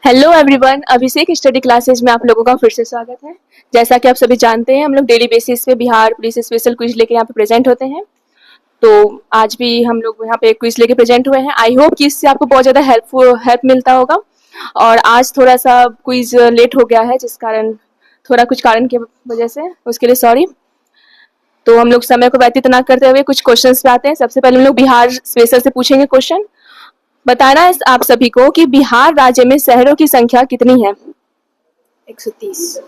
Hello everyone, अभिषेक study classes में आप लोगों का फिर से स्वागत है। जैसा कि आप सभी जानते हैं, हम लोग डेली बेसिस पे बिहार पुलिस स्पेशल क्विज लेके यहाँ पे प्रेजेंट होते हैं। तो आज भी हम लोग यहाँ पे क्विज लेके प्रेजेंट हुए हैं। आई होप कि इससे आपको बहुत ज़्यादा हेल्प मिलता होगा। और आज थोड़ा सा क्विज लेट हो गया है, जिस कारण थोड़ा कुछ कारण की वजह से, उसके लिए सॉरी। तो हम लोग समय को व्यतीत ना करते हुए कुछ क्वेश्चन पे आते हैं। सबसे पहले हम लोग बिहार स्पेशल से पूछेंगे क्वेश्चन। बताना है आप सभी को कि बिहार राज्य में शहरों की संख्या कितनी है। 130।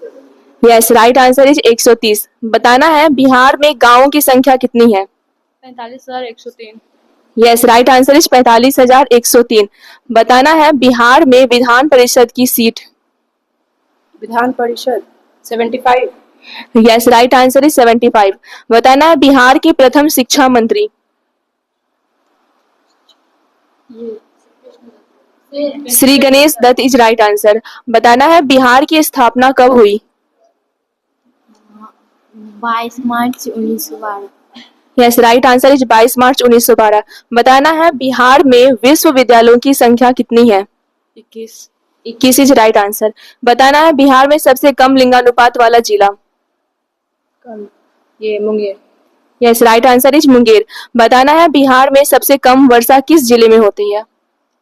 Yes, right answer is 130। बताना है बिहार में गांवों की संख्या कितनी है। 45,103। Yes, right answer is 45,103। बताना है बिहार में विधान परिषद की सीट। विधान परिषद 75। Yes, right answer is 75। बताना है बिहार के प्रथम शिक्षा मंत्री। Shri Ganesh Dutt is right answer. बताना है बिहार की स्थापना कब हुई। 22 मार्च 1912। यस, राइट आंसर इज 22 मार्च 1912। बताना है बिहार में विश्वविद्यालयों की संख्या कितनी है। 21। 21 इज राइट आंसर। बताना है बिहार में सबसे कम लिंगानुपात वाला जिला। ये Munger. Yes, right answer is Munger. बताना है बिहार में सबसे कम वर्षा किस जिले में होती है।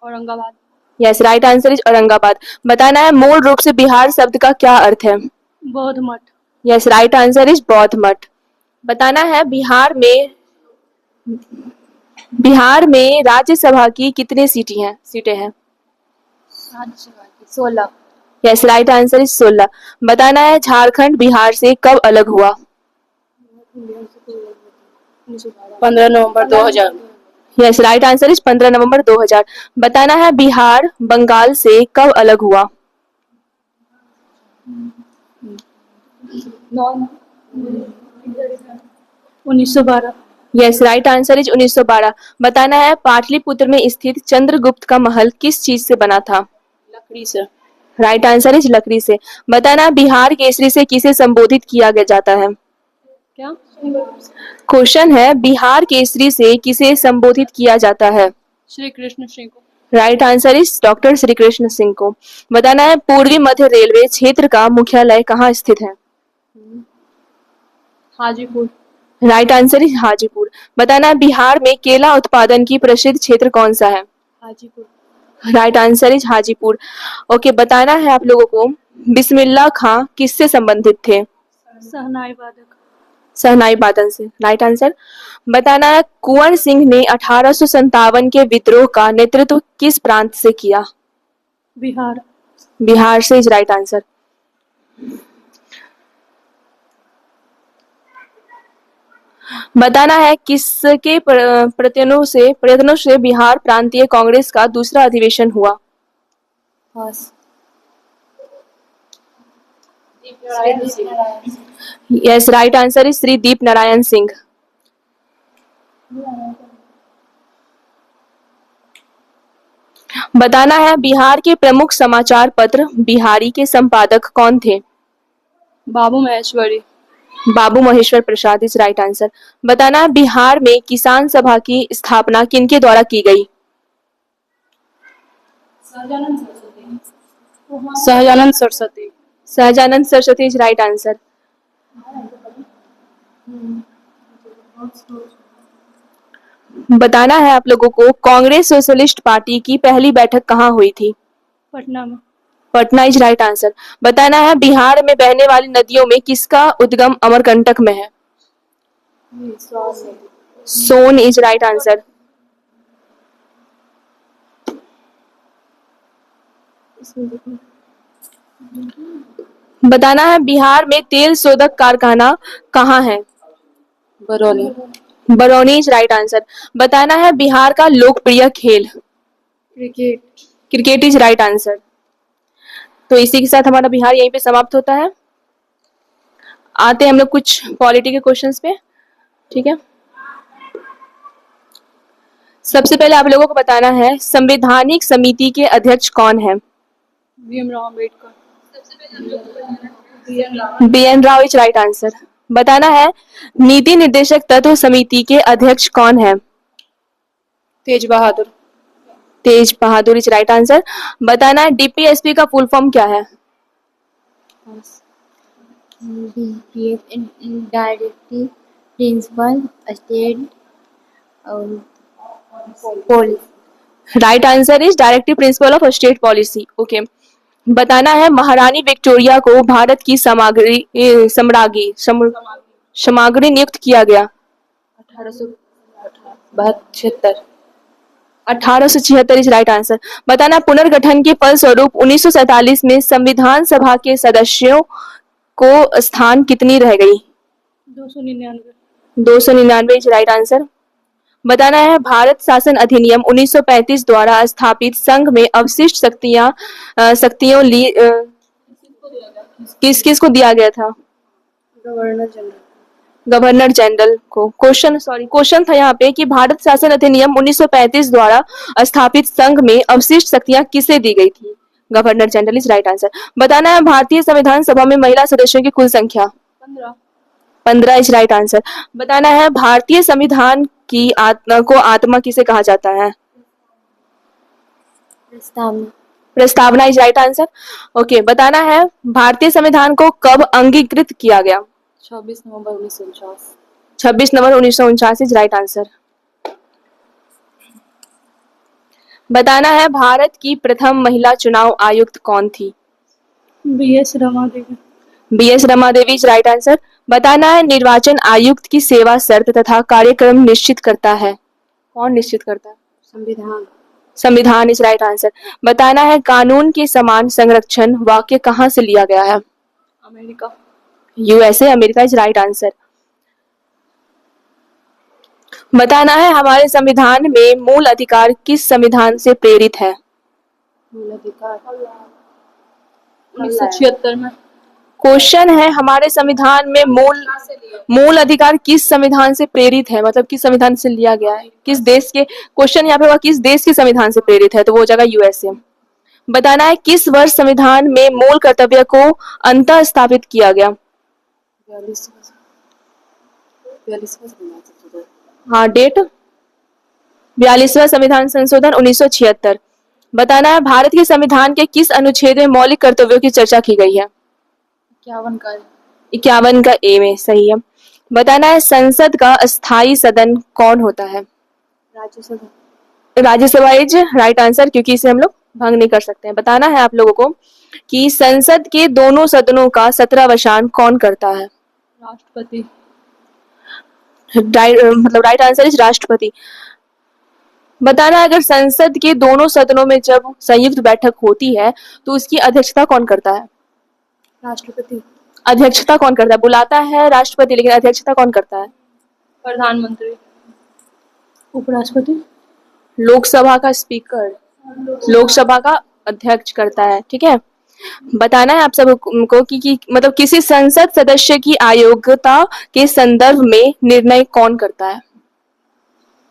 Aurangabad. Yes, right answer is Aurangabad. बताना है मूल रूप से बिहार शब्द का क्या अर्थ है। बौद्ध मठ। यस, राइट आंसर इज बौद्ध मठ। बताना है बिहार में राज्यसभा की कितनी सीटें हैं। राज्यसभा की 16। Yes, right answer is 16। बताना है झारखंड बिहार से कब अलग हुआ। 15 नवंबर 2000। यस, राइट आंसर इज 15 नवंबर 2000। बताना है बिहार बंगाल से कब अलग हुआ। 1912। Yes, right answer is 1912। बताना है पाटलिपुत्र में स्थित चंद्रगुप्त का महल किस चीज से बना था। लकड़ी से। राइट आंसर इज लकड़ी से। बताना बिहार केसरी से किसे संबोधित किया जाता है। क्या क्वेश्चन है, बिहार केसरी से किसे संबोधित किया जाता है। श्री कृष्ण सिंह को। Right answer is doctor Shri Krishna Singh को। बताना है पूर्वी मध्य रेलवे क्षेत्र का मुख्यालय कहाँ स्थित है। Hajipur. Right answer is Hajipur. बताना है बिहार में केला उत्पादन की प्रसिद्ध क्षेत्र कौन सा है। Hajipur. Right answer is Hajipur. Okay, बताना है आप लोगों को बिस्मिल्लाह खां किससे संबंधित थे। सहनाई वादक। सहनाई वादन से। Right answer. बताना है कुंवर सिंह ने 1857 के विद्रोह का नेतृत्व किस प्रांत से किया। बिहार। बिहार से इज राइट आंसर। बताना है किसके प्रयत्नों से बिहार प्रांतीय कांग्रेस का दूसरा अधिवेशन हुआ। Yes, right answer is Shri Deep Narayan Singh. बताना है बिहार के प्रमुख समाचार पत्र बिहारी के संपादक कौन थे। बाबू महेश्वरी। बाबू महेश्वर प्रसाद इज राइट आंसर। बताना है बिहार में किसान सभा की स्थापना किनके द्वारा की गई। Sahajanand Saraswati. Sahajanand Saraswati is right answer. बताना है आप लोगों को कांग्रेस सोशलिस्ट पार्टी की पहली बैठक कहाँ हुई थी। पटना में। Patna is right answer. बताना है बिहार में बहने वाली नदियों में किसका उद्गम अमरकंटक में है। सोन इज राइट आंसर। बताना है बिहार में तेल शोधक कारखाना कहाँ है। Barauni. Barauni is right answer. बताना है बिहार का लोकप्रिय खेल। Cricket. Cricket is right answer. तो इसी के साथ हमारा बिहार यहीं पे समाप्त होता है। आते हैं हम लोग कुछ पॉलिटी के क्वेश्चंस पे। ठीक है, सबसे पहले आप लोगों को बताना है संवैधानिक समिति के अध्यक्ष कौन है। Bhimrao Ambedkar. BN Rao is right answer. बताना है नीति निर्देशक तत्व समिति के अध्यक्ष कौन है। तेज बहादुर। तेज बहादुर इज राइट आंसर। बताना है डीपीएसपी का फुल फॉर्म क्या है? DPF directive principle state policy. Right answer is directive principle of state policy. Okay, बताना है महारानी विक्टोरिया को भारत की समाग्री नियुक्त किया गया। 1876। 1876 इज राइट आंसर। बताना पुनर्गठन के फलस्वरूप 1947 में संविधान सभा के सदस्यों को स्थान कितनी रह गई? 299। 299 इज राइट आंसर। बताना है भारत शासन अधिनियम 1935 द्वारा स्थापित संघ में अवशिष्ट शक्तियों किस किस को दिया गया था? Governor general. गवर्नर जनरल को। क्वेश्चन था यहाँ पे कि भारत शासन अधिनियम 1935 द्वारा स्थापित संघ में अवशिष्ट शक्तियां किसे दी गई थी? Governor general is right answer. बताना है भारतीय संविधान सभा में महिला सदस्यों की कुल संख्या? 15। 15 इज राइट आंसर। बताना है भारतीय संविधान की आत्मा किसे कहा जाता है? प्रस्तावना इज राइट आंसर। ओके, बताना है भारतीय संविधान को कब अंगीकृत किया गया? 26 नवंबर 1949। 26 नवंबर 1949 इज राइट आंसर। बताना है भारत की प्रथम महिला चुनाव आयुक्त कौन थी? BS Rama Devi. BS Rama Devi is right answer. बताना है निर्वाचन आयुक्त की सेवा शर्त तथा कार्यक्रम निश्चित करता है? कौन निश्चित करता है? संविधान। संविधान इज राइट आंसर। बताना है कानून के समान संरक्षण वाक्य कहाँ से लिया गया है? America. USA America is right answer. बताना है हमारे संविधान में मूल अधिकार किस संविधान से प्रेरित है? मूल अधिकार 1976 में। क्वेश्चन है हमारे संविधान में मूल अधिकार किस संविधान से प्रेरित है, मतलब किस संविधान से लिया गया है, किस देश के। क्वेश्चन यहाँ पे हुआ किस देश के संविधान से प्रेरित है, तो वो हो जाएगा USA। बताना है किस वर्ष संविधान में मूल कर्तव्य को अंतः स्थापित किया गया? 42। हाँ, डेट 42वां संविधान संशोधन 1976। बताना है भारत के संविधान के किस अनुच्छेद में मौलिक कर्तव्यों की चर्चा की गई है? 51 का। 51 का A में सही है। बताना है संसद का स्थायी सदन कौन होता है? Rajya Sabha. Rajya Sabha is right answer, क्योंकि इसे हम लोग भंग नहीं कर सकते हैं। बताना है आप लोगों को कि संसद के दोनों सदनों का 17वां कौन करता है? राष्ट्रपति। मतलब राइट आंसर इज राष्ट्रपति। बताना है अगर संसद के दोनों सदनों में जब संयुक्त बैठक होती है तो उसकी अध्यक्षता कौन करता है? राष्ट्रपति। अध्यक्षता कौन करता है? बुलाता है राष्ट्रपति, लेकिन अध्यक्षता कौन करता है? प्रधानमंत्री। उपराष्ट्रपति। लोकसभा का स्पीकर, लोकसभा का अध्यक्ष करता है। ठीक है, बताना है आप सबको कि मतलब किसी संसद सदस्य की अयोग्यता के संदर्भ में निर्णय कौन करता है?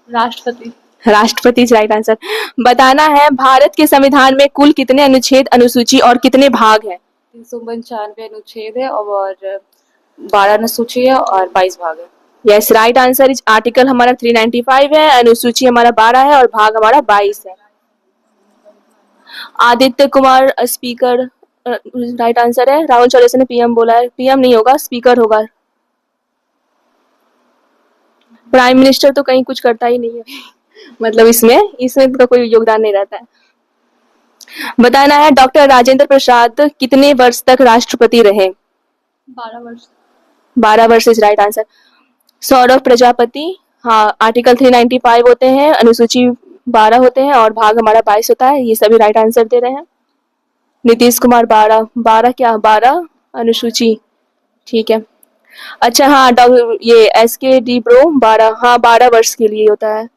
राष्ट्रपति। राष्ट्रपति इज राइट आंसर। बताना है भारत के संविधान में कुल कितने अनुच्छेद, अनुसूची और कितने भाग हैं? 395 अनुच्छेद है और 12 अनुसूची है और 22 भाग है। Yes, right answer is article हमारा 395 है, अनुसूची हमारा 12 है और भाग हमारा 22 है। Aditya Kumar speaker right answer है। राहुल चौरसिया ने PM बोला है, PM नहीं होगा, स्पीकर होगा। प्राइम मिनिस्टर तो कहीं कुछ करता ही नहीं है मतलब इसमें तो कोई योगदान नहीं रहता है। बताना है डॉक्टर राजेंद्र प्रसाद कितने वर्ष तक राष्ट्रपति रहे? 12 वर्ष। 12 वर्ष is right answer. Saurabh Prajapati, हाँ, आर्टिकल 395 होते हैं, अनुसूची 12 होते हैं और भाग हमारा 22 होता है। ये सभी राइट आंसर दे रहे हैं। नीतीश कुमार 12 अनुसूची, ठीक है। अच्छा, हाँ, ये SK ब्रो 12, हाँ, 12 वर्ष के लिए होता है।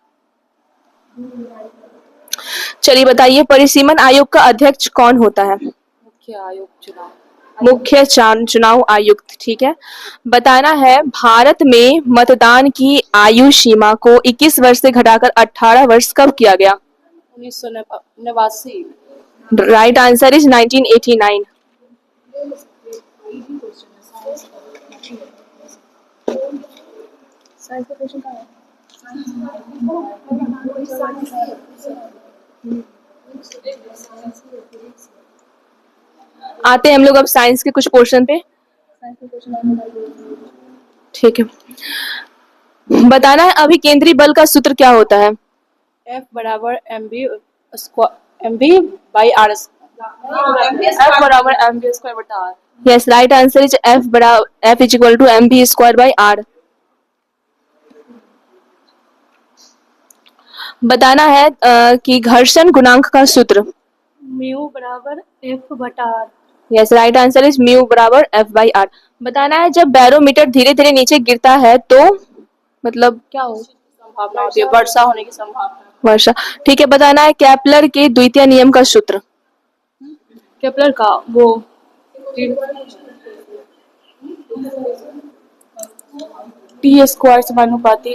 चलिए बताइए परिसीमन आयोग का अध्यक्ष कौन होता है? मुख्य चुनाव आयुक्त, ठीक है। बताना है भारत में मतदान की आयु सीमा को 21 वर्ष से घटाकर 18 वर्ष कब किया गया? 1989। Right answer is 1989। आते हैं हम लोग अब साइंस के कुछ पोर्शन पे। ठीक है, बताना है अभी केंद्रीय बल का सूत्र क्या होता है? F बराबर m v by r F बराबर एम बी स्क्वायर बटा r. Yes, right answer is F is equal to mv square by r। बताना है कि घर्षण गुणांक का सूत्र। म्यू बराबर F बटा r. Yes, right answer is mu बराबर F बाई r। बताना है जब बैरोमीटर धीरे धीरे नीचे गिरता है तो मतलब क्या हो? संभावना होती है, वर्षा होने की संभावना। वर्षा। ठीक है, बताना है केपलर के द्वितीय नियम का सूत्र। केपलर का वो टी स्क्वायर समानुपाती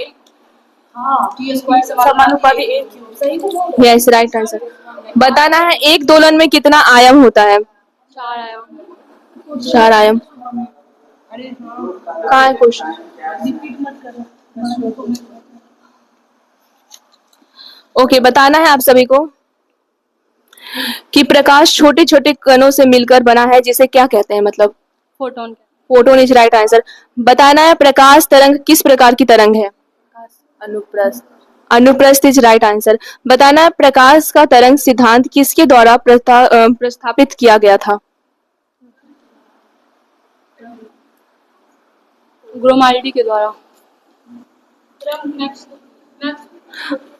समानुपाती ए क्यूब। सही। Yes, right answer. बताना है एक दोलन में कितना आयाम होता है? 4 आयाम। 4 आयाम। कहाँ है क्वेश्चन? ओके, बताना है आप सभी को कि प्रकाश छोटे छोटे कणों से मिलकर बना है, जिसे क्या कहते हैं? मतलब photon. Photon is right answer. बताना है प्रकाश तरंग किस प्रकार की तरंग है? अनुप्रस्थ। अनुप्रस्थ इज राइट आंसर। बताना है प्रकाश का तरंग सिद्धांत किसके द्वारा प्रस्थापित किया गया था? ग्रोमाइडी के द्वारा।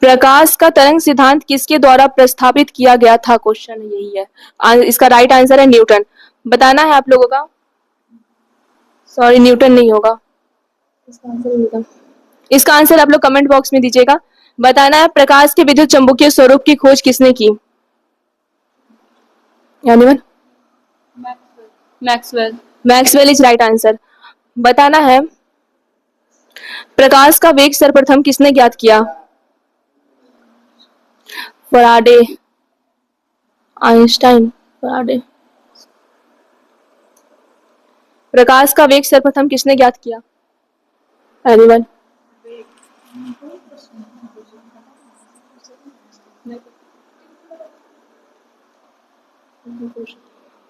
प्रकाश का तरंग सिद्धांत किसके द्वारा प्रस्थापित किया गया था? क्वेश्चन यही है। इसका राइट आंसर है न्यूटन। बताना है आप लोगों का, सॉरी न्यूटन नहीं होगा, इसका आंसर आप लोग कमेंट बॉक्स में दीजिएगा। बताना है प्रकाश के विद्युत चुंबकीय स्वरूप की खोज किसने की? Anyone? Maxwell. Maxwell is right answer. बताना है प्रकाश का वेग सर्वप्रथम किसने ज्ञात किया? Faraday, Einstein, Faraday. प्रकाश का वेग सर्वप्रथम किसने ज्ञात किया? एनीवन?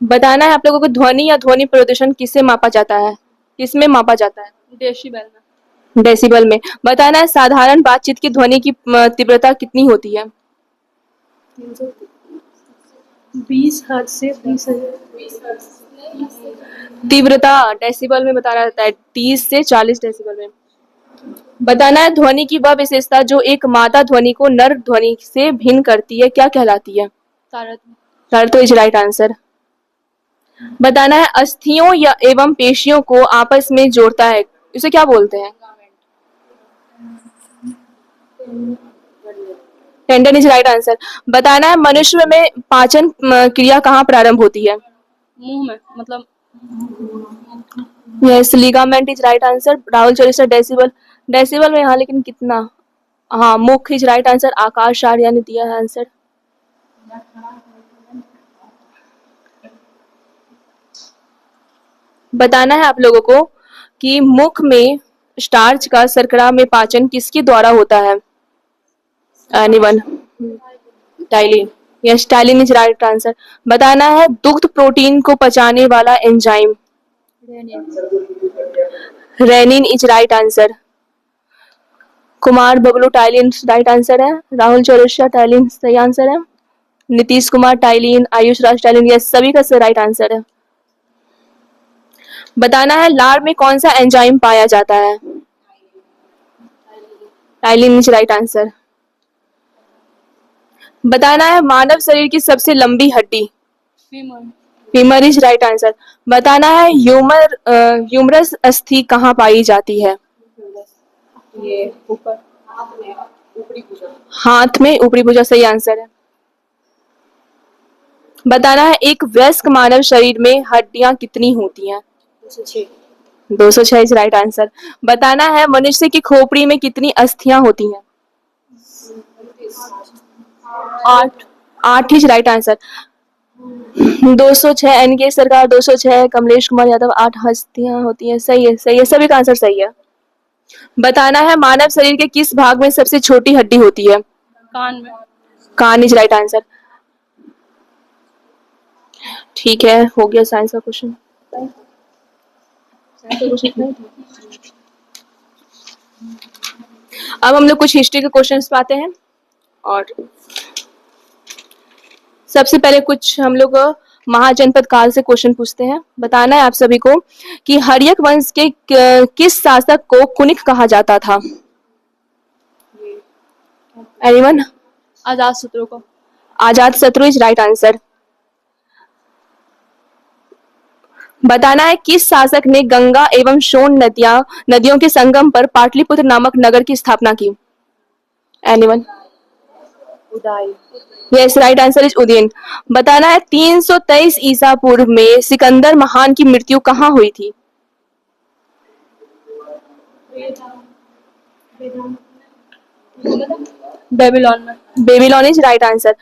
बताना है आप लोगों को ध्वनि या ध्वनि प्रदूषण किससे मापा जाता है? किसमें मापा जाता है? डेसिबल में। डेसिबल में। बताना है साधारण बातचीत की ध्वनि की तीव्रता कितनी होती है? 20 हर्ट्ज से 20 तीव्रता डेसिबल में बताना रहता है 30 से 40 डेसिबल में। बताना है ध्वनि की वह विशेषता जो एक मादा ध्वनि को नर ध्वनि से भिन्न करती है, क्या कहलाती है? तारतम्य इज राइट आंसर। बताना है अस्थियों या एवं पेशियों को आपस में जोड़ता है, इसे क्या बोलते हैं? Tendon is right answer. बताना है मनुष्य में पाचन क्रिया कहाँ प्रारंभ होती है? मुंह में, मतलब yes, ligament is right answer. Rahul चौरीसर डेसिबल, डेसिबल में हाँ, लेकिन कितना? हाँ, मुख is right answer. Akash Arya ने दिया है आंसर। बताना है आप लोगों को कि मुख में स्टार्च का शर्करा में पाचन किसके द्वारा होता है? Anyone? Ptyalin. Yes, ptyalin is right answer. बताना है दुग्ध प्रोटीन को पचाने वाला enzyme. Rennin is right answer. Kumar Bablu ptyalin right answer है। राहुल चौरसिया टाइलिन सही आंसर है। Nitish Kumar ptyalin, Ayush Raj ptyalin, yes सभी का राइट आंसर है। बताना है लार में कौन सा एंजाइम पाया जाता है? Ptyalin is right answer. बताना है मानव शरीर की सबसे लंबी हड्डी। Femur is right answer. बताना है ह्यूमरस अस्थि कहाँ पाई जाती है? ये ऊपर हाथ में ऊपरी भुजा सही आंसर है। बताना है एक वयस्क मानव शरीर में हड्डियां कितनी होती हैं? 206 इज राइट आंसर। बताना है मनुष्य की खोपड़ी में कितनी अस्थियां होती हैं? 8 इज राइट आंसर। 206 एनके सरकार, 206 कमलेश कुमार यादव, 8 हस्तियां होती हैं। सही है, सही है, सभी का आंसर सही है। बताना है मानव शरीर के किस भाग में सबसे छोटी हड्डी होती है? कान में। कान इज राइट आंसर। ठीक है, हो गया साइंस का क्वेश्चन। अब हम लोग कुछ हिस्ट्री के क्वेश्चंस पे आते हैं। और सबसे पहले कुछ हम लोग महाजनपद काल से क्वेश्चन पूछते हैं। बताना है आप सभी को कि हर्यक वंश के किस शासक को कुनिक कहा जाता था? एनीवन? आजाद शत्रु को। आजाद शत्रु इज राइट आंसर। बताना है किस शासक ने गंगा एवं सोन नदियों के संगम पर पाटलिपुत्र नामक नगर की स्थापना की? Anyone? Uday. Yes, right answer is Udayan. बताना है 323 ईसा पूर्व में सिकंदर महान की मृत्यु कहाँ हुई थी? बेबीलोन में। Babylon is right answer.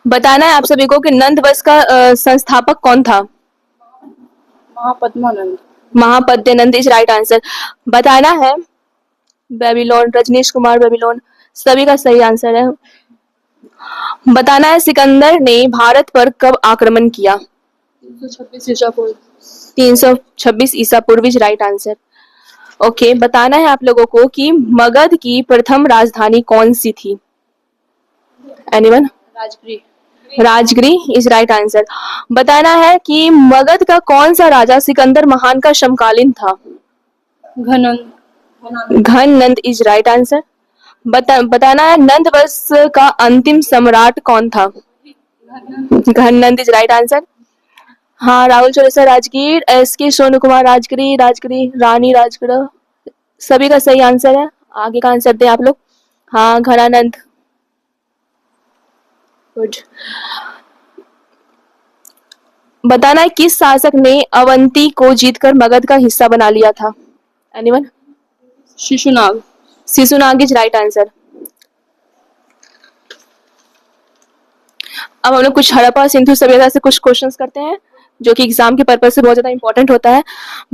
बताना है आप सभी को कि नंद वंश का संस्थापक कौन था? Mahapadmananda. Mahapadmananda is right answer. बताना है बेबीलोन, रजनीश कुमार बेबीलोन सभी का सही आंसर है। बताना है सिकंदर ने भारत पर कब आक्रमण किया? 326 ईसा पूर्व। 326 ईसा पूर्व इज राइट आंसर। ओके, बताना है आप लोगों को कि मगध की प्रथम राजधानी कौन सी थी? Anyone? Rajgriha. Rajgriha is right answer. बताना है कि मगध का कौन सा राजा सिकंदर महान का समकालीन था? घनंद। घननंद इज राइट आंसर। बताना है नंद वंश का अंतिम सम्राट कौन था? घननंद इज राइट आंसर। हाँ, राहुल चौरसिया राजगीर, एस के सोनू कुमार राजगीर, रानी राजगढ़ सभी का सही आंसर है। आगे का आंसर दें आप लोग। हाँ, घनानंद। गुड। बताना है किस शासक ने अवंती को जीतकर मगध का हिस्सा बना लिया था? Anyone? Shishunaga. Shishunaga is right answer. अब हम लोग कुछ हड़प्पा सिंधु सभ्यता से कुछ क्वेश्चंस करते हैं जो कि एग्जाम के पर्पज से बहुत ज्यादा इंपॉर्टेंट होता है।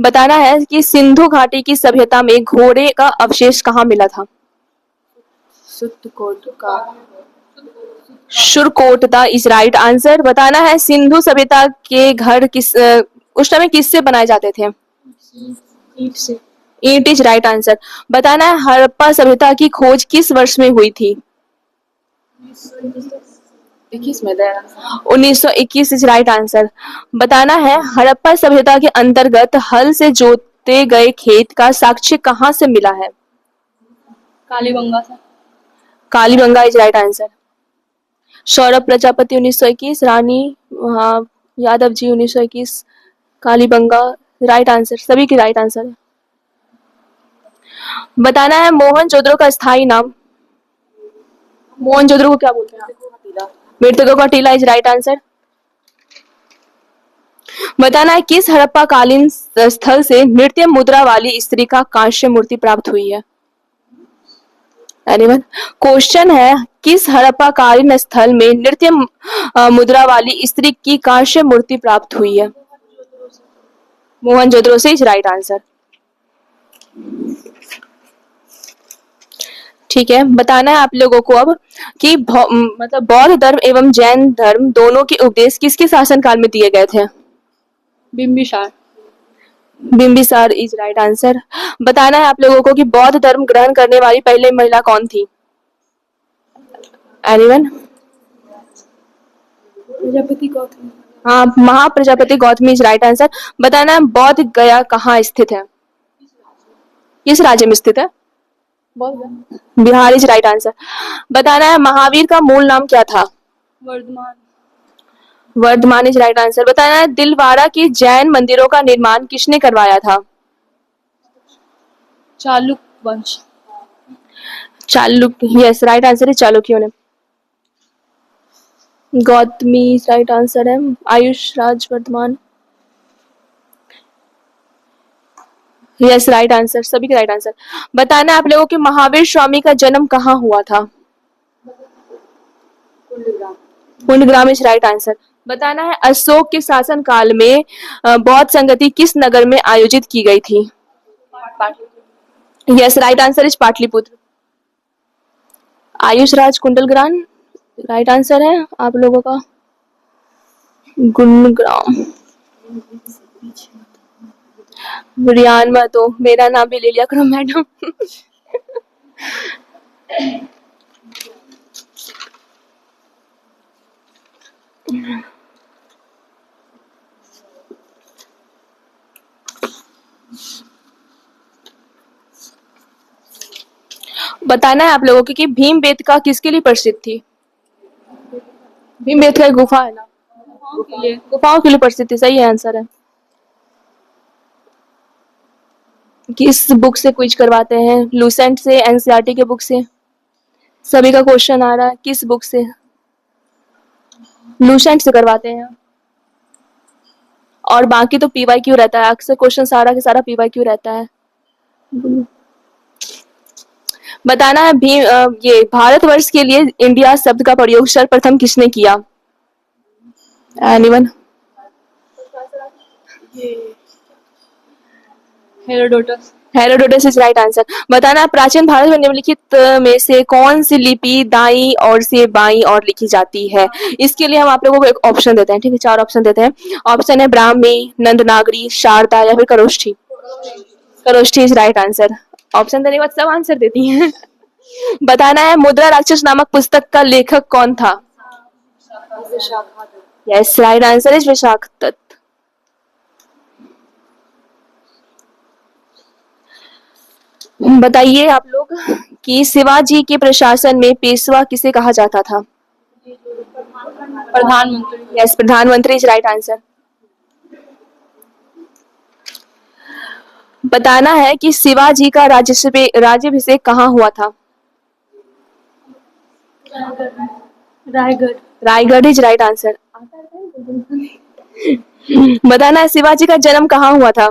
बताना है कि सिंधु घाटी की सभ्यता में घोड़े का अवशेष कहाँ मिला था? शुरकोटदा इज राइट आंसर। बताना है सिंधु सभ्यता के घर उस समय किससे बनाए जाते थे? ईंट से। ईंट इज राइट आंसर। बताना है हड़प्पा सभ्यता की खोज किस वर्ष में हुई थी? 21 में। 1921 इज राइट आंसर। बताना है हड़प्पा सभ्यता के अंतर्गत हल से जोते गए खेत का साक्ष्य कहाँ से मिला है? कालीबंगा से। Kalibangan is right answer. Saurabh Prajapati 1921, Rani Yadav ji 1921, Kalibangan right answer, सभी की राइट आंसर है। बताना है मोहनजोदड़ो का स्थायी नाम। मोहनजोदड़ो को क्या बोलते हैं? मृतकों का टीला इज राइट आंसर। बताना है किस हड़प्पा कालीन स्थल से नृत्य मुद्रा वाली स्त्री का कांस्य मूर्ति प्राप्त हुई है? एनीवन? क्वेश्चन है किस हड़प्पा कालीन स्थल में नृत्य मुद्रा वाली स्त्री की कांस्य मूर्ति प्राप्त हुई है? मोहनजोदड़ो से इज राइट आंसर। ठीक है, बताना है आप लोगों को अब कि मतलब बौद्ध धर्म एवं जैन धर्म दोनों के उपदेश किसके शासनकाल में दिए गए थे? Bimbisara. Bimbisara is right answer. बताना है आप लोगों को कि बौद्ध धर्म ग्रहण करने वाली पहली महिला कौन थी? एनीवन? प्रजापति गौतम। हाँ, Mahaprajapati Gautami is right answer. बताना है बौद्ध गया कहाँ स्थित है? किस राज्य में स्थित है? Bihar is right answer. बताना है महावीर का मूल नाम क्या था? Vardhaman. Vardhaman is right answer. बताना है दिलवाड़ा की जैन मंदिरों का निर्माण किसने करवाया था? चालुक्य वंश। चालुक्य, यस राइट आंसर है चालुक्यों ने। गौतमी राइट आंसर है। आयुष राज वर्धमान, यस राइट आंसर, सभी के राइट आंसर। बताना आप लोगों के महावीर स्वामी का जन्म कहाँ हुआ था? Kundagram is right answer. बताना है अशोक के शासन काल में बौद्ध संगति किस नगर में आयोजित की गई थी? Yes right answer is Pataliputra. Ayush Raj Kundalgram right answer है आप लोगों का। गुणग्राम। रियान मत हो, मेरा नाम भी ले लिया करो मैडम। बताना है आप लोगों को कि भीमबेटका किसके लिए प्रसिद्ध थी। भीमबेटका एक गुफा है ना, गुफाओं के लिए प्रसिद्ध थी, सही आंसर है। किस बुक से क्विज करवाते हैं, लूसेंट से, एनसीईआरटी के बुक से। सभी का क्वेश्चन आ रहा है किस बुक से, लूसेंट से करवाते हैं। और बाकी तो पीवाईक्यू रहता है, अक्सर क्वेश्चन सारा के सारा पीवाईक्यू रहता है। बताना है ये भारतवर्ष के लिए इंडिया शब्द का प्रयोग सर्वप्रथम किसने किया। Anyone. Herodotus. Herodotus is right answer. बताना प्राचीन भारत में निम्नलिखित में से कौन सी लिपि दाईं ओर से बाईं ओर लिखी जाती है। इसके लिए हम आप लोगों को एक ऑप्शन देते हैं, ठीक है, 4 ऑप्शन देते हैं। ऑप्शन है ब्राह्मी, नंदनागरी, शारदा या फिर करोष्ठी। करोष्ठी इज राइट आंसर। ऑप्शन देने के बाद सब आंसर देती हैं। बताना है मुद्रा राक्षस नामक पुस्तक का लेखक कौन था। Yes, right answer is Vishakhadatta. बताइए आप लोग कि शिवाजी के प्रशासन में पेशवा किसे कहा जाता था। प्रधानमंत्री। यस, प्रधानमंत्री इज राइट आंसर। बताना है कि शिवाजी का राज्याभिषेक कहाँ हुआ था। Raigarh. Raigarh is right answer. बताना है शिवाजी का जन्म कहाँ हुआ था।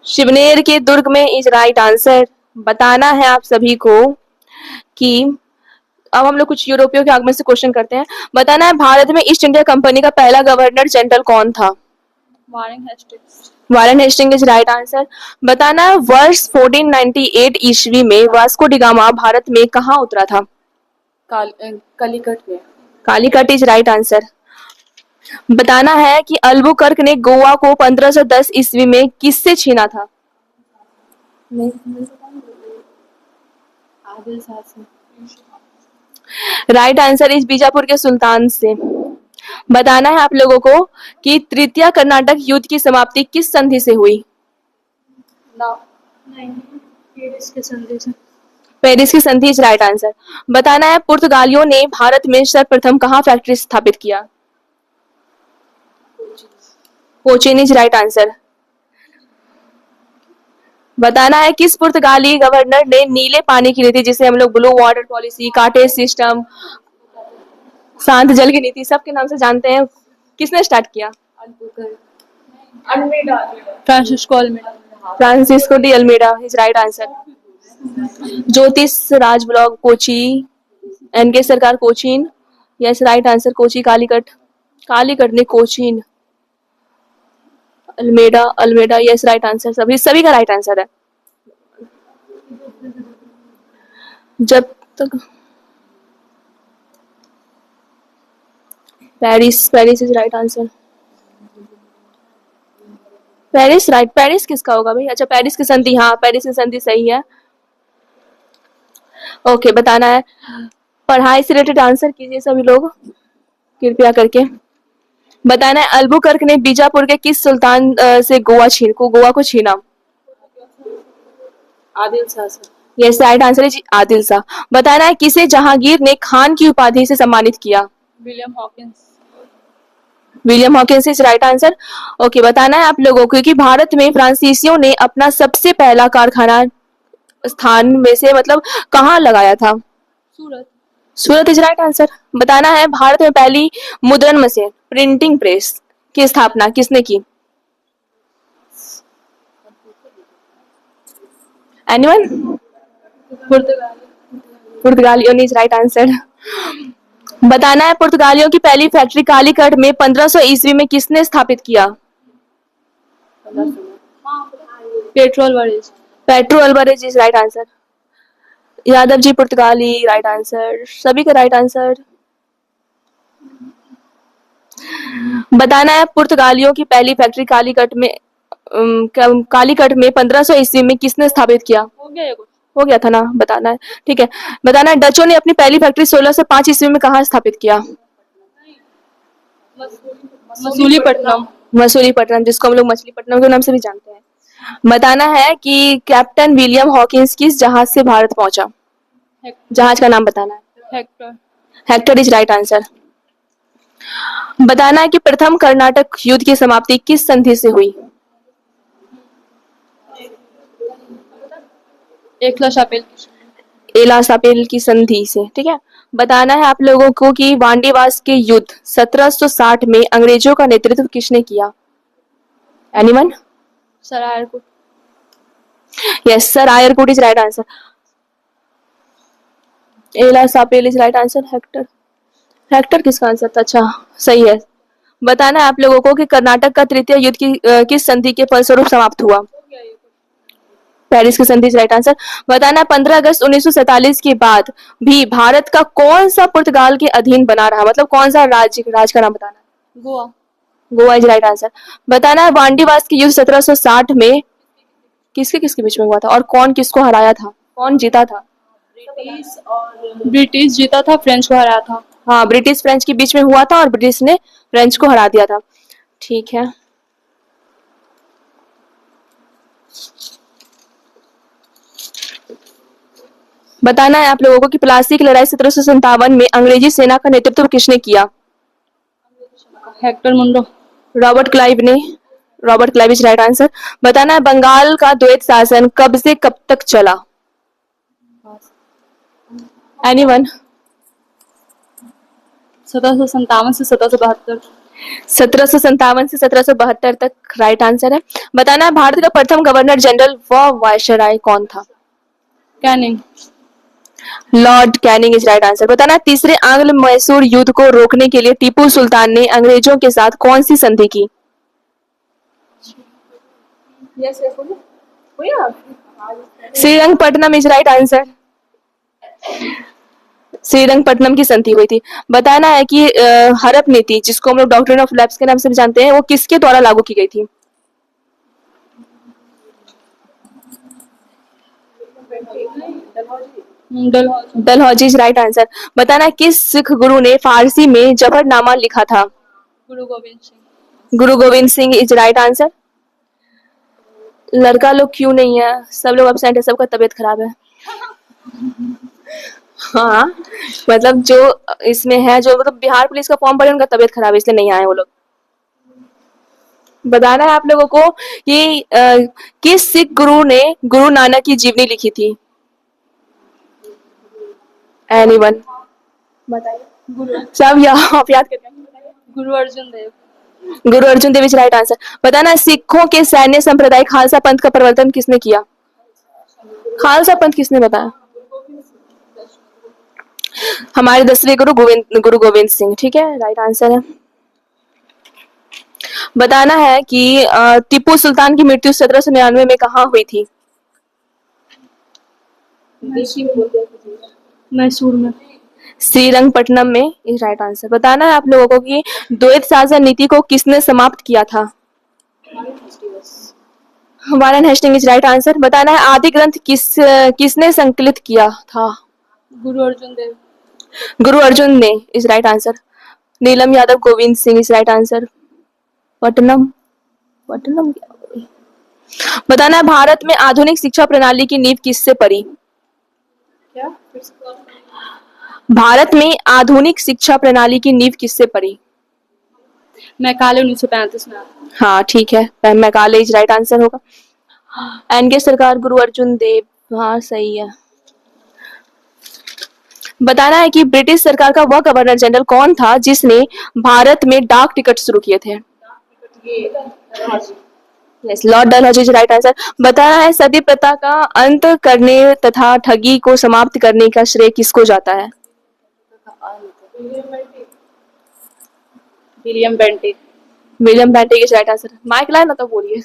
शिवनेर के दुर्ग में इज राइट आंसर। बताना है आप सभी को कि अब हम लोग कुछ यूरोपियों के आगमन से क्वेश्चन करते हैं। बताना है भारत में ईस्ट इंडिया कंपनी का पहला गवर्नर जनरल कौन था। Warren Hastings. Warren Hasting is right answer. बताना है वर्ष 1498 ईस्वी में वास्को डी गामा भारत में कहाँ उतरा था। कालीकट में। Calicut is right answer. बताना है कि अल्बुकर्क ने गोवा को 1510 ईस्वी में किससे छीना था। आदिल शाह से। राइट आंसर इज बीजापुर के सुल्तान से। बताना है आप लोगों को कि तृतीय कर्नाटक युद्ध की समाप्ति किस संधि से हुई। पेरिस के संधि से। पेरिस की संधि इज राइट आंसर। बताना है पुर्तगालियों ने भारत में सर्वप्रथम कहाँ फैक्ट्री स्थापित किया। Cochin is right answer. बताना है किस पुर्तगाली गवर्नर ने नीले पानी की नीति, जिसे हम लोग blue water policy, cottage system, शांत जल की नीति सबके नाम से जानते हैं, किसने स्टार्ट किया। Francisco Almeida. Francisco de Almeida is right answer. Jyotish Raj block Kochi, NK Sarkar Cochin, yes right answer. Kochi Calicut, Calicut ने Cochin, Almeida Almeida, yes right answer. सभी का राइट आंसर है। जब तक Paris, Paris is right answer. Paris right, Paris किसका होगा भाई। अच्छा, पेरिस की संधि, हाँ पेरिस की संधि सही है। ओके, बताना है पढ़ाई से रिलेटेड आंसर कीजिए सभी लोग कृपया करके। बताना है अल्बुकर्क ने बीजापुर के किस सुल्तान से गोवा को छीना। आदिल शाह से। यस राइट आंसर है आदिल शाह। बताना है किसे जहांगीर ने खान की उपाधि से सम्मानित किया। William Hawkins. William Hawkins is right answer. Okay, बताना है आप लोगों को कि भारत में फ्रांसीसियों ने अपना सबसे पहला कारखाना स्थान में से मतलब कहाँ लगाया था। सूरत। सूरत इज राइट आंसर। बताना है भारत में पहली मुद्रण मशीन प्रिंटिंग प्रेस की स्थापना किसने की। एनीवन। पुर्तगालियों इज राइट आंसर। बताना है पुर्तगालियों की पहली फैक्ट्री कालीकट में 1500 ईस्वी में किसने स्थापित किया। Pedro Alvares. Pedro Alvares is right answer. Yadav ji पुर्तगाली, राइट आंसर। सभी का राइट आंसर। बताना है पुर्तगालियों की पहली फैक्ट्री कालीकट में 1500 ईस्वी में किसने स्थापित किया? हो गया ये कुछ। हो गया था ना, बताना है। ठीक है, बताना है डचों ने अपनी पहली फैक्ट्री 1605 ईस्वी में कहाँ स्थापित किया? मसूलीपट्टनम। मसूलीपट्टनम, जिसको हम लोग मछलीपट्टनम के नाम से भी जानते हैं। बताना है कि कैप्टन विलियम हॉकिंस किस जहाज से भारत पहुंचा? जहाज का नाम बताना है। Hector. Hector is right answer. बताना है कि प्रथम कर्नाटक युद्ध की समाप्ति किस संधि से हुई? एकला शापेल। एला सापेल की संधि से। ठीक है, बताना है आप लोगों को कि वांडीवास के युद्ध 1760 में अंग्रेजों का नेतृत्व किसने किया? Anyone? Sir Eyre Coote. Yes sir, Eyre Coote is right answer. एला सापेल is right answer. Hector, Hector किसका आंसर था? अच्छा, सही है। बताना है आप लोगों को कि कर्नाटक का तृतीय युद्ध किस संधि के फलस्वरूप समाप्त हुआ? पेरिस की संधि राइट आंसर। बताना 15 अगस्त 1947 के बाद भी भारत का कौन सा पुर्तगाल के अधीन बना रहा? मतलब कौन सा राज्य का नाम बताना है। Goa. Goa is right answer. बताना है वांडीवास के युद्ध 1760 में किसके किसके बीच में हुआ था और कौन किसको हराया था? कौन जीता था? ब्रिटिश जीता था, फ्रेंच को हराया था। हाँ, ब्रिटिश फ्रेंच के बीच में हुआ था और ब्रिटिश ने फ्रेंच को हरा दिया था। ठीक है, बताना है आप लोगों को कि प्लासी की लड़ाई 1757 में अंग्रेजी सेना का नेतृत्व किसने किया? हेक्टर मुंडो। रॉबर्ट क्लाइव ने। Robert Clive is right answer. बताना है बंगाल का द्वैत शासन कब से कब तक चला? एनीवन? 1757 से 1772। 1757 से 1772 तक राइट आंसर है। बताना है भारत का प्रथम गवर्नर जनरल व वायसराय कौन था? Canning. Lord Canning is right answer. बताना है तीसरे आंग्ल मैसूर युद्ध को रोकने के लिए टीपू सुल्तान ने अंग्रेजों के साथ कौन सी संधि की? Srirangapatnam is right answer. Srirangapatnam की संधि हुई थी। बताना है कि हड़प नीति, जिसको हम लोग डॉक्ट्रिन ऑफ लैप्स के नाम से भी जानते हैं, वो किसके द्वारा लागू की गई थी? Dalhousie is right answer. बताना किस सिख गुरु ने फारसी में जफरनामा लिखा था? गुरु गोविंद सिंह। गुरु Gobind Singh is right answer. लड़का लोग क्यों नहीं है? सब लोग एब्सेंट है, सबका तबीयत खराब है। हाँ, मतलब जो इसमें है, जो मतलब बिहार पुलिस का फॉर्म भरे, उनका तबीयत खराब है, इसलिए नहीं आए वो लोग। बताना है आप लोगों को कि किस सिख गुरु ने गुरु नानक की जीवनी लिखी थी? एनीवन? बताइए। सब आप याद करके गुरु अर्जुन देव। गुरु अर्जुन देव इज राइट आंसर। बताना सिखों के सैन्य संप्रदाय खालसा पंथ का प्रवर्तन किसने किया? खालसा पंथ किसने बताया? हमारे 10वें गुरु गोविंद सिंह। ठीक है, राइट आंसर है। बताना है कि टीपू सुल्तान की मृत्यु 1799 में कहाँ हुई थी? मैसूर में। श्रीरंगपट्टनम में इज राइट आंसर। बताना है आप लोगों को कि द्वैत शासन नीति को किसने समाप्त किया था? Warren Hasting is right answer. बताना है आदि ग्रंथ किसने संकलित किया था? गुरु अर्जुन देव। गुरु अर्जुन ने is right answer. Neelam Yadav Govind Singh is right answer. Putnam Putnam क्या? बताना है भारत में आधुनिक शिक्षा प्रणाली की नींव किससे पड़ी? क्या? भारत में आधुनिक शिक्षा प्रणाली की नींव किससे पड़ी? मैकाले 1935 में। हाँ ठीक है, मैकाले इज राइट आंसर होगा। एनके सरकार, गुरु अर्जुन देव, हाँ सही है। बताना है कि ब्रिटिश सरकार का वह गवर्नर जनरल कौन था जिसने भारत में डाक टिकट शुरू किए थे? Yes, Lord Dalhousie is right answer. बताना है सती प्रथा का अंत करने तथा ठगी को समाप्त करने का श्रेय किसको जाता है? William Bentinck. William Bentinck is right answer. Mic लाए ना तो बोलिए।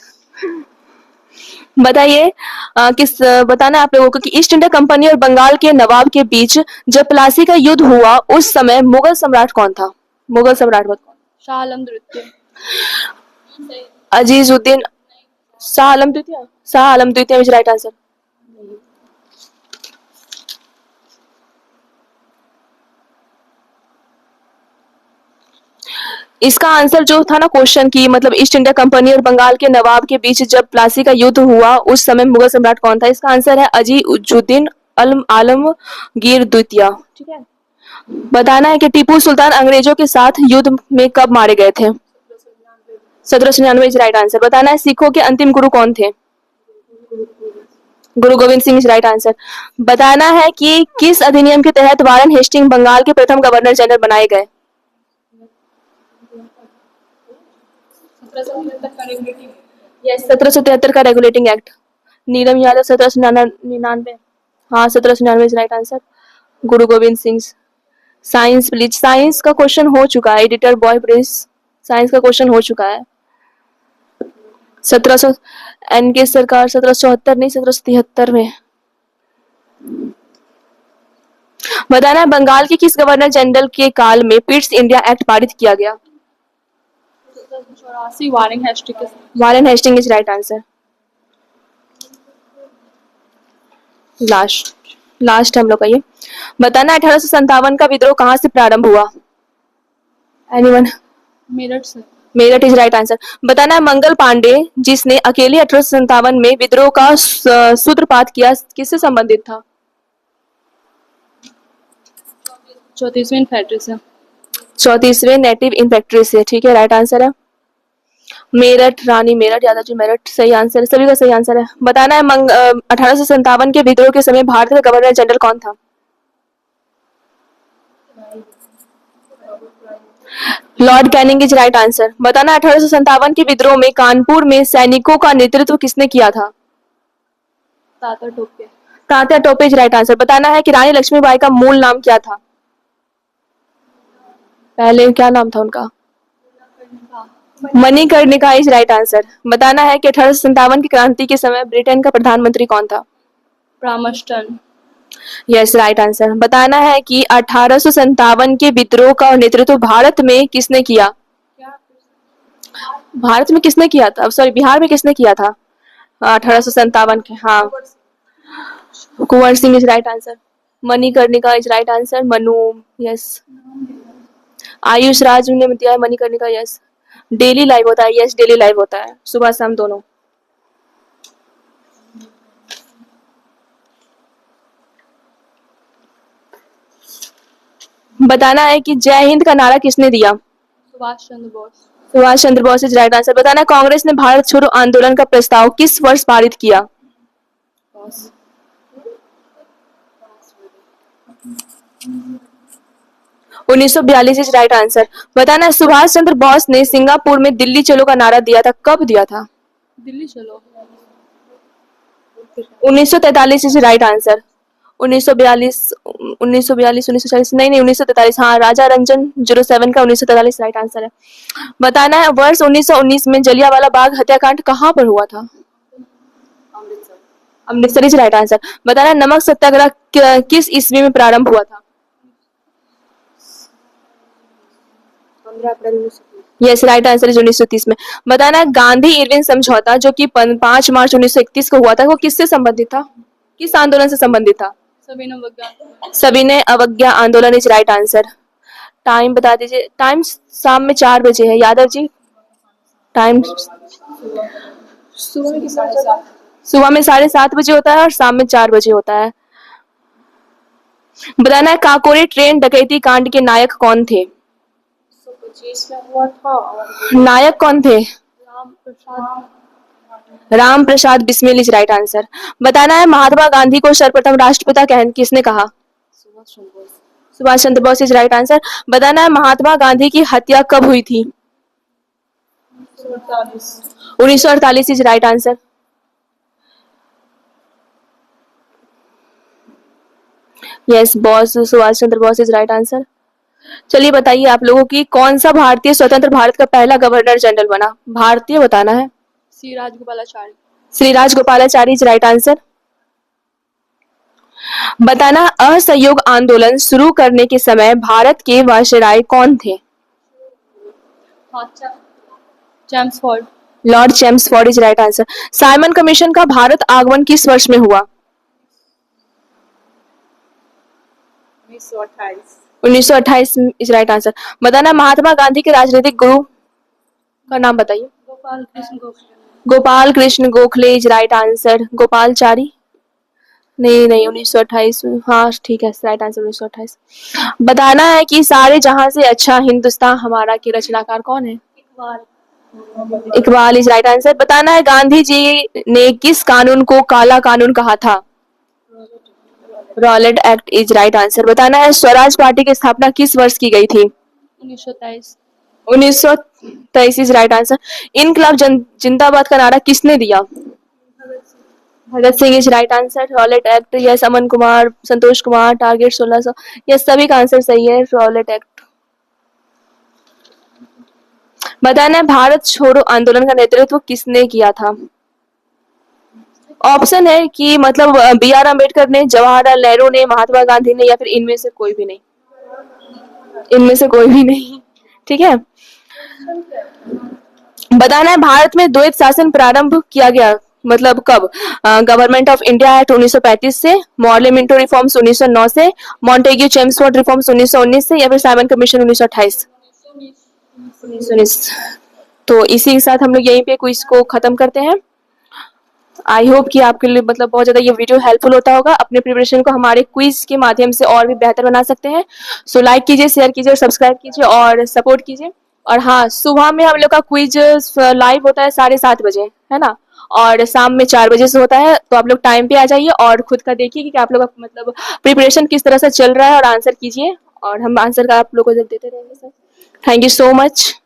बताइए बताना है आप लोगों को कि ईस्ट इंडिया कंपनी और बंगाल के नवाब के बीच जब प्लासी का युद्ध हुआ उस समय मुगल सम्राट कौन था? मुगल सम्राट कौन? शाह आलम द्वितीय। अजीजुद्दीन शाह आलम द्वितीय। शाह आलम द्वितीय इज राइट आंसर। इसका आंसर जो था ना क्वेश्चन की मतलब ईस्ट इंडिया कंपनी और बंगाल के नवाब के बीच जब प्लासी का युद्ध हुआ उस समय मुगल सम्राट कौन था? इसका आंसर है अजीजुद्दीन आलमगीर द्वितीय। ठीक है। बताना है कि टीपू सुल्तान अंग्रेजों के साथ युद्ध में कब मारे गए थे? 1799 इज राइट आंसर। बताना है सिखों के अंतिम गुरु कौन थे? गुरु Gobind Singh is right answer. बताना है कि किस अधिनियम के तहत वारेन हेस्टिंग बंगाल के प्रथम गवर्नर जनरल बनाए गए? 1773 का रेगुलेटिंग एक्ट। नीलम यादव 1799। हाँ 1799 is right answer. Guru Gobind Singh. Science please. Science का क्वेश्चन हो चुका है एडिटर बॉय प्लीज। साइंस का क्वेश्चन हो चुका है 1700 एनके सरकार 1774 नहीं 1773 में। बताना है बंगाल के किस गवर्नर जनरल के काल में पिट्स इंडिया एक्ट पारित किया गया? 1784 Warren Hasting. Warren Hasting is right answer. Last हम लोग का ये बताना 1857 का विद्रोह कहाँ से प्रारंभ हुआ? एनीवन? मेरठ से। Meerut is right answer. बताना है मंगल पांडे जिसने अकेले 1857 में विद्रोह का सूत्रपात किया किससे संबंधित था? 34वीं इन्फेंट्री से। 34वें नेटिव इन्फेंट्री से। ठीक है राइट आंसर है। मेरठ रानी मेरठ यादव मेरठ सही आंसर है। सभी का सही आंसर है। बताना है 1857 के विद्रोह के समय भारत का गवर्नर जनरल कौन था? Lord Canning is right answer. बताना 1857 के विद्रोह में कानपुर में सैनिकों का नेतृत्व किसने किया था? Tatya Tope. Tatya Tope is right answer. बताना है कि रानी लक्ष्मीबाई का मूल नाम क्या था? पहले क्या नाम था उनका? Manikarnika is right answer. बताना है कि 1857 की क्रांति के समय ब्रिटेन का प्रधानमंत्री कौन था? प्रामस्टन। Yes right answer. बताना है कि 1857 के विद्रोह का नेतृत्व भारत में किसने किया? भारत में किसने किया था? सॉरी बिहार में किसने किया था 1857 के? हाँ Kunwar Singh is right answer. Manikarnika is right answer. Manu yes. Ayush Raj ने दिया है मणिकर्णिका यस। डेली लाइव होता है यस डेली लाइव होता है सुबह शाम दोनों। बताना है कि जय हिंद का नारा किसने दिया? Subhash Chandra Bose. Subhash Chandra Bose is right answer. बताना कांग्रेस ने भारत छोड़ो आंदोलन का प्रस्ताव किस वर्ष पारित किया? 1942 इज राइट आंसर। बताना सुभाष चंद्र बोस ने सिंगापुर में दिल्ली चलो का नारा दिया था कब दिया था? दिल्ली चलो। 1943 इज राइट आंसर। 1942 1940 नहीं 1943 हाँ राजा रंजन 07 का 1943 राइट आंसर है। बताना है वर्ष 1919 में जलियांवाला बाग हत्याकांड कहाँ पर हुआ था? Amritsar is right answer. बताना नमक सत्याग्रह किस ईस्वी में प्रारंभ हुआ था? 15 अप्रैल यस राइट आंसर इज 1930 में। बताना गांधी इरविन समझौता जो कि 5 मार्च 1931 को हुआ था वो किससे संबंधित था? किस आंदोलन से संबंधित था? सविनय अवज्ञा आंदोलन इज राइट आंसर। टाइम बता दीजिए। टाइम शाम में 4 बजे है यादव जी। टाइम सुबह में 7:30 बजे होता है और शाम में 4 बजे होता है। बताना है काकोरी ट्रेन डकैती कांड के नायक कौन थे? 1925 में हुआ था। नायक कौन थे? Ram Prasad Bismil is right answer. बताना है महात्मा गांधी को सर्वप्रथम राष्ट्रपिता किसने कहा? Subhash Chandra Bose is right answer. बताना है महात्मा गांधी की हत्या कब हुई थी? 1948 is right answer. Yes boss Subhash Chandra Bose is right answer. चलिए बताइए आप लोगों की कौन सा भारतीय स्वतंत्र भारत का पहला गवर्नर जनरल बना? भारतीय बताना है। C Rajagopalachari. Shri Rajagopalachari is right answer. बताना, असहयोग आंदोलन शुरू करने के समय भारत के वायसराय कौन थे? Chelmsford. Lord Chelmsford is right answer. Simon commission का भारत आगमन किस वर्ष में हुआ? 1928 इज राइट आंसर। बताना, महात्मा गांधी के राजनीतिक गुरु का नाम बताइए। Gopal Krishna Gokhale. Gopal Krishna Gokhale is right answer. Gopalachari नहीं 1928। हाँ ठीक है, राइट आंसर 1928। बताना है कि सारे जहां से अच्छा हिंदुस्तान हमारा के रचनाकार कौन है? Iqbal is right answer. बताना है गांधी जी ने किस कानून को काला कानून कहा था? Rowlatt act is right answer. बताना है स्वराज पार्टी की स्थापना किस वर्ष की गई थी? 1923। 1923 इज राइट आंसर। इनकलाब जिंदाबाद का नारा किसने दिया? Bhagat Singh is right answer. Rowlatt Act, yes. Aman Kumar, Santosh Kumar, target 1600, yes सभी का आंसर सही है। Rowlatt Act. बताना है भारत छोड़ो आंदोलन का नेतृत्व किसने किया था? ऑप्शन है कि मतलब बी आर अम्बेडकर ने, जवाहरलाल नेहरू ने, महात्मा गांधी ने, या फिर इनमें से कोई भी नहीं। इनमें से कोई भी नहीं, ठीक है। बताना है भारत में द्वैत शासन प्रारंभ किया गया मतलब कब? गवर्नमेंट ऑफ इंडिया एक्ट 1935 से, मॉर्ले मिंटो रिफॉर्म्स 1909 से, मॉन्टेग्यू चेम्सफोर्ड रिफॉर्म्स 1919 से, या फिर साइमन कमीशन 1928। 1919। तो इसी के साथ हम लोग यहीं पे क्विज को खत्म करते हैं। आई होप कि आपके लिए मतलब बहुत ज्यादा ये वीडियो हेल्पफुल होता होगा। अपने प्रिपरेशन को हमारे क्विज के माध्यम से और भी बेहतर बना सकते हैं। सो लाइक कीजिए, शेयर कीजिए और सब्सक्राइब कीजिए और सपोर्ट कीजिए। और हाँ, सुबह में हम लोग का क्विज लाइव होता है 7:30 बजे, है ना, और शाम में 4 बजे से होता है। तो आप लोग टाइम पे आ जाइए और खुद का देखिए कि आप लोग का मतलब प्रिपरेशन किस तरह से चल रहा है और आंसर कीजिए, और हम आंसर का आप लोग को जब देते रहेंगे sir. Thank you so much.